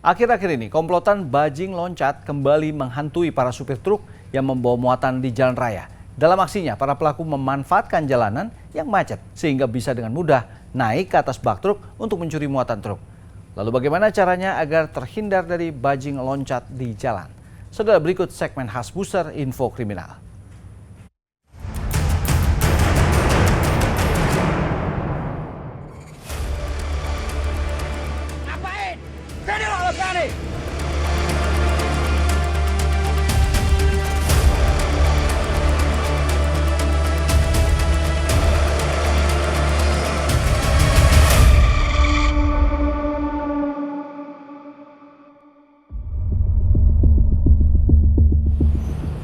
Akhir-akhir ini, komplotan bajing loncat kembali menghantui para supir truk yang membawa muatan di jalan raya. Dalam aksinya, para pelaku memanfaatkan jalanan yang macet sehingga bisa dengan mudah naik ke atas bak truk untuk mencuri muatan truk. Lalu bagaimana caranya agar terhindar dari bajing loncat di jalan? Saudara, berikut segmen khas Buser Info Kriminal. Ngapain? Sini lo berani!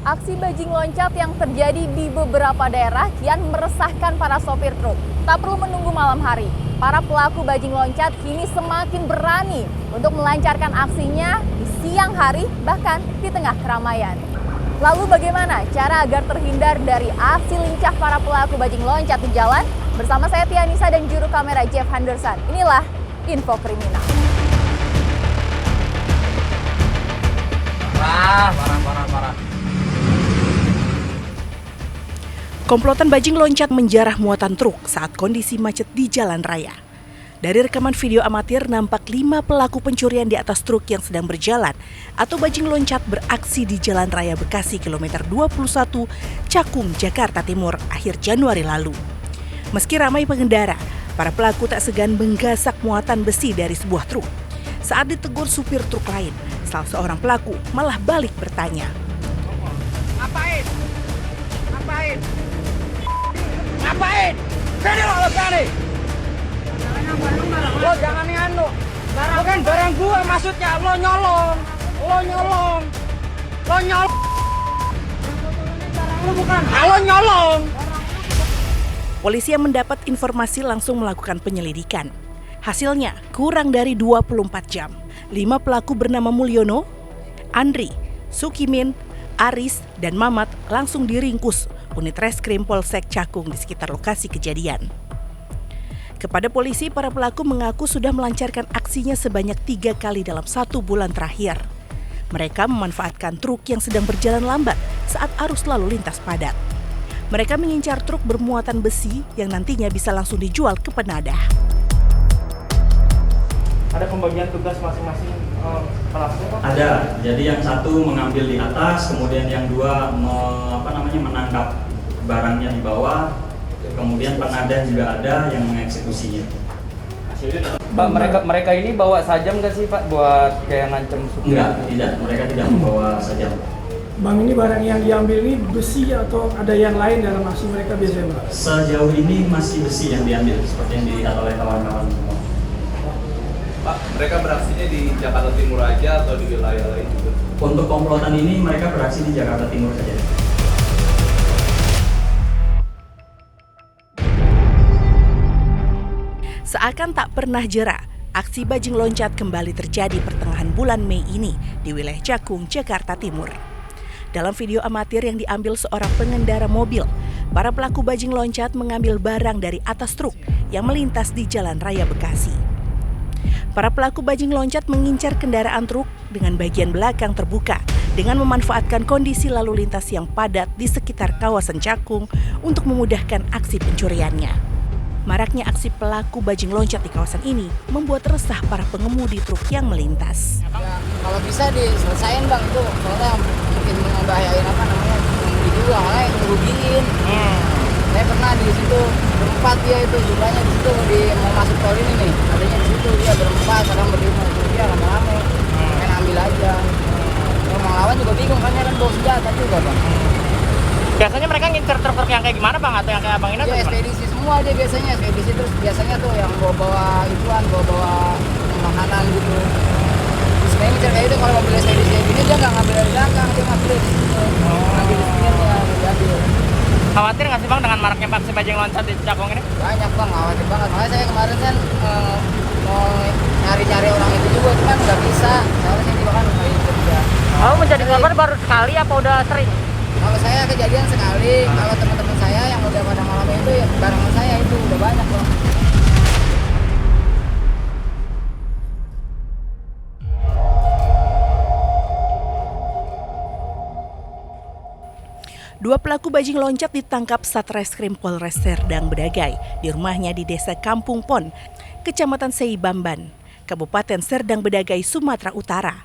Aksi bajing loncat yang terjadi di beberapa daerah kian meresahkan para sopir truk. Tak perlu menunggu malam hari, para pelaku bajing loncat kini semakin berani untuk melancarkan aksinya di siang hari, bahkan di tengah keramaian. Lalu bagaimana cara agar terhindar dari aksi lincah para pelaku bajing loncat di jalan? Bersama saya Tianisa dan juru kamera Jeff Henderson. Inilah Info Kriminal. Parah. Komplotan bajing loncat menjarah muatan truk saat kondisi macet di jalan raya. Dari rekaman video amatir nampak 5 pelaku pencurian di atas truk yang sedang berjalan atau bajing loncat beraksi di Jalan Raya Bekasi kilometer 21 Cakung, Jakarta Timur akhir Januari lalu. Meski ramai pengendara, para pelaku tak segan menggasak muatan besi dari sebuah truk. Saat ditegur supir truk lain, salah seorang pelaku malah balik bertanya. Ngapain? Sini lo berani! Lo jangan nganu. Bukan barang gua maksudnya, lo nyolong. Lo bukan, lo nyolong. Polisi yang mendapat informasi langsung melakukan penyelidikan. Hasilnya kurang dari 24 jam. 5 pelaku bernama Mulyono, Andri, Sukimin, Aris, dan Mamat langsung diringkus unit reskrim Polsek Cakung di sekitar lokasi kejadian. Kepada polisi, para pelaku mengaku sudah melancarkan aksinya sebanyak 3 kali dalam 1 bulan terakhir. Mereka memanfaatkan truk yang sedang berjalan lambat saat arus lalu lintas padat. Mereka mengincar truk bermuatan besi yang nantinya bisa langsung dijual ke penadah. Ada pembagian tugas masing-masing pelaku? Ada. Jadi yang satu mengambil di atas, kemudian yang dua menangkap barangnya di bawah, kemudian penadah juga ada yang mengeksekusinya. Pak, mereka ini bawa sajam nggak sih Pak buat kayak ngancem supir? Enggak, tidak. Mereka tidak membawa sajam. Bang, ini barang yang diambil ini besi atau ada yang lain dalam aksi mereka biasanya, Bang? Sejauh ini masih besi yang diambil, seperti yang dilihat oleh kawan-kawan semua. Pak, mereka beraksinya di Jakarta Timur aja atau di wilayah lain juga? Untuk komplotan ini mereka beraksi di Jakarta Timur saja. Seakan tak pernah jera, aksi bajing loncat kembali terjadi pertengahan bulan Mei ini di wilayah Cakung, Jakarta Timur. Dalam video amatir yang diambil seorang pengendara mobil, para pelaku bajing loncat mengambil barang dari atas truk yang melintas di Jalan Raya Bekasi. Para pelaku bajing loncat mengincar kendaraan truk dengan bagian belakang terbuka dengan memanfaatkan kondisi lalu lintas yang padat di sekitar kawasan Cakung untuk memudahkan aksi pencuriannya. Maraknya aksi pelaku bajing loncat di kawasan ini membuat resah para pengemudi truk yang melintas. Ya, kalau bisa diselesain Bang, itu soalnya mungkin membahayain pengemudi juga, malah ngerugiin. Saya pernah di situ berempat dia itu jumlahnya di situ mau masuk tol ini nih, adanya di situ dia berempat, kadang berlima itu dia rame-rame, main ambil aja. Orang lawan juga bingung kan bawa senjata juga Bang. Biasanya mereka ngincer truk-truk yang kayak gimana Bang, atau yang kayak Abang ini? Ya ekspedisi semua dia biasanya, ekspedisi terus biasanya tuh yang bawa-bawa makanan gitu. Sebenarnya ngincer kayak itu kalau mobil ekspedisi kayak gini dia nggak ngambil dari belakang, dia ngambil di situ. Ngambil di setirnya, diambil. Khawatir nggak sih Bang dengan maraknya aksi bajing loncat di Cakung ini? Banyak Bang, khawatir banget. Makanya saya kemarin kan mau nyari-nyari orang itu juga, cuman nggak bisa. Soalnya saya juga kan lagi kerja. Oh, menjadi korban baru sekali apa udah sering? Kalau saya kejadian sekali, kalau teman-teman saya yang udah pada malam itu ya barengan saya itu udah banyak Bang. Dua pelaku bajing loncat ditangkap Satreskrim Polres Serdang Bedagai di rumahnya di Desa Kampung Pon, Kecamatan Seibamban, Kabupaten Serdang Bedagai, Sumatera Utara.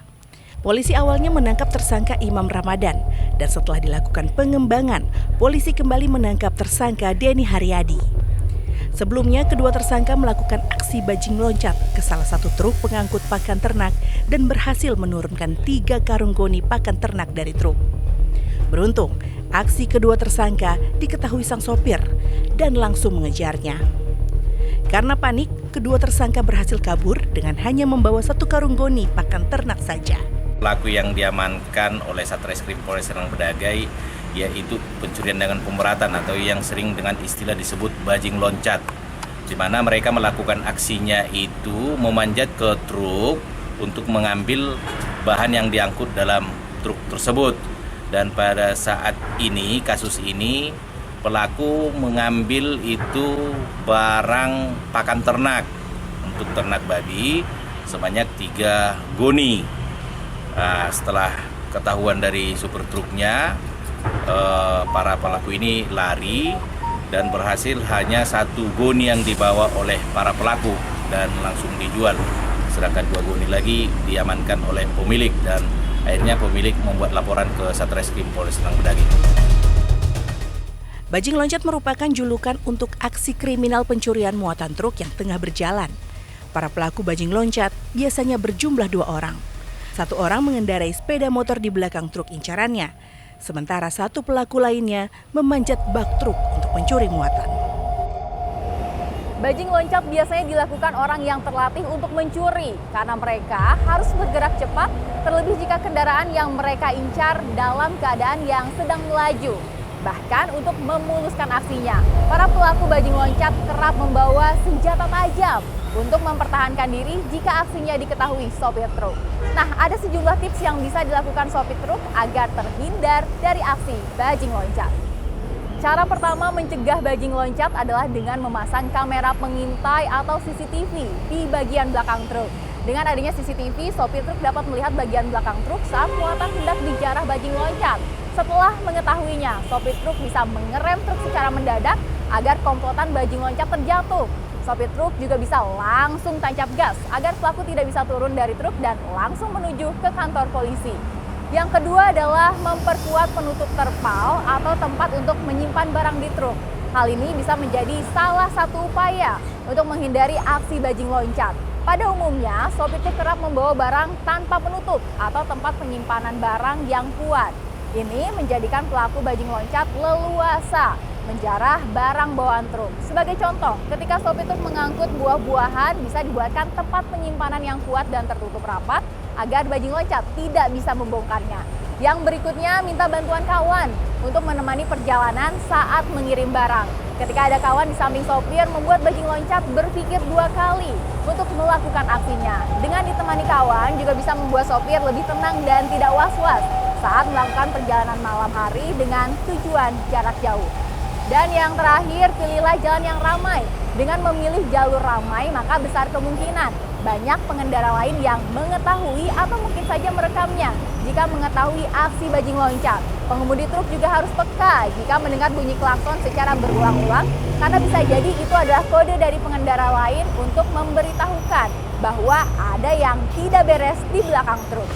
Polisi awalnya menangkap tersangka Imam Ramadan dan setelah dilakukan pengembangan, polisi kembali menangkap tersangka Denny Haryadi. Sebelumnya, kedua tersangka melakukan aksi bajing loncat ke salah satu truk pengangkut pakan ternak dan berhasil menurunkan 3 karung goni pakan ternak dari truk. Beruntung, aksi kedua tersangka diketahui sang sopir dan langsung mengejarnya. Karena panik, kedua tersangka berhasil kabur dengan hanya membawa 1 karung goni pakan ternak saja. Pelaku yang diamankan oleh Satreskrim Polres Serdang Bedagai yaitu pencurian dengan pemberatan atau yang sering dengan istilah disebut bajing loncat, di mana mereka melakukan aksinya itu memanjat ke truk untuk mengambil bahan yang diangkut dalam truk tersebut. Dan pada saat ini, kasus ini, pelaku mengambil itu barang pakan ternak untuk ternak babi sebanyak 3 goni. Setelah ketahuan dari supir truknya, para pelaku ini lari dan berhasil hanya 1 goni yang dibawa oleh para pelaku dan langsung dijual. Sedangkan 2 goni lagi diamankan oleh pemilik dan akhirnya pemilik membuat laporan ke Satreskrim Polres Serdang Bedagai. Bajing loncat merupakan julukan untuk aksi kriminal pencurian muatan truk yang tengah berjalan. Para pelaku bajing loncat biasanya berjumlah 2 orang. 1 orang mengendarai sepeda motor di belakang truk incarannya, sementara 1 pelaku lainnya memanjat bak truk untuk mencuri muatan. Bajing loncat biasanya dilakukan orang yang terlatih untuk mencuri karena mereka harus bergerak cepat, terlebih jika kendaraan yang mereka incar dalam keadaan yang sedang melaju. Bahkan untuk memuluskan aksinya, para pelaku bajing loncat kerap membawa senjata tajam untuk mempertahankan diri jika aksinya diketahui sopir truk. Nah, ada sejumlah tips yang bisa dilakukan sopir truk agar terhindar dari aksi bajing loncat. Cara pertama mencegah bajing loncat adalah dengan memasang kamera pengintai atau CCTV di bagian belakang truk. Dengan adanya CCTV, sopir truk dapat melihat bagian belakang truk saat muatan hendak dijarah bajing loncat. Setelah mengetahuinya, sopir truk bisa mengerem truk secara mendadak agar komplotan bajing loncat terjatuh. Sopir truk juga bisa langsung tancap gas agar pelaku tidak bisa turun dari truk dan langsung menuju ke kantor polisi. Yang kedua adalah memperkuat penutup terpal atau tempat untuk menyimpan barang di truk. Hal ini bisa menjadi salah satu upaya untuk menghindari aksi bajing loncat. Pada umumnya, sopir truk kerap membawa barang tanpa penutup atau tempat penyimpanan barang yang kuat. Ini menjadikan pelaku bajing loncat leluasa menjarah barang bawaan truk. Sebagai contoh, ketika sopir truk mengangkut buah-buahan, bisa dibuatkan tempat penyimpanan yang kuat dan tertutup rapat agar bajing loncat tidak bisa membongkarnya. Yang berikutnya, minta bantuan kawan untuk menemani perjalanan saat mengirim barang. Ketika ada kawan di samping sopir, membuat bajing loncat berpikir 2 kali untuk melakukan aksinya. Dengan ditemani kawan juga bisa membuat sopir lebih tenang dan tidak was-was saat melakukan perjalanan malam hari dengan tujuan jarak jauh. Dan yang terakhir, pilihlah jalan yang ramai. Dengan memilih jalur ramai, maka besar kemungkinan banyak pengendara lain yang mengetahui atau mungkin saja merekamnya jika mengetahui aksi bajing loncat. Pengemudi truk juga harus peka jika mendengar bunyi klakson secara berulang-ulang, karena bisa jadi itu adalah kode dari pengendara lain untuk memberitahukan bahwa ada yang tidak beres di belakang truk.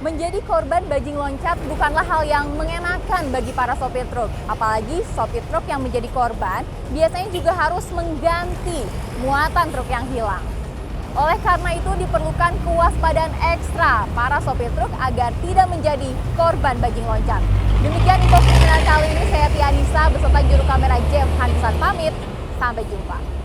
Menjadi korban bajing loncat bukanlah hal yang mengenakan bagi para sopir truk. Apalagi sopir truk yang menjadi korban biasanya juga harus mengganti muatan truk yang hilang. Oleh karena itu diperlukan kewaspadaan ekstra para sopir truk agar tidak menjadi korban bajing loncat. Demikian info kriminal kali ini, saya Tianisa beserta juru kamera Jeff Hansan pamit. Sampai jumpa.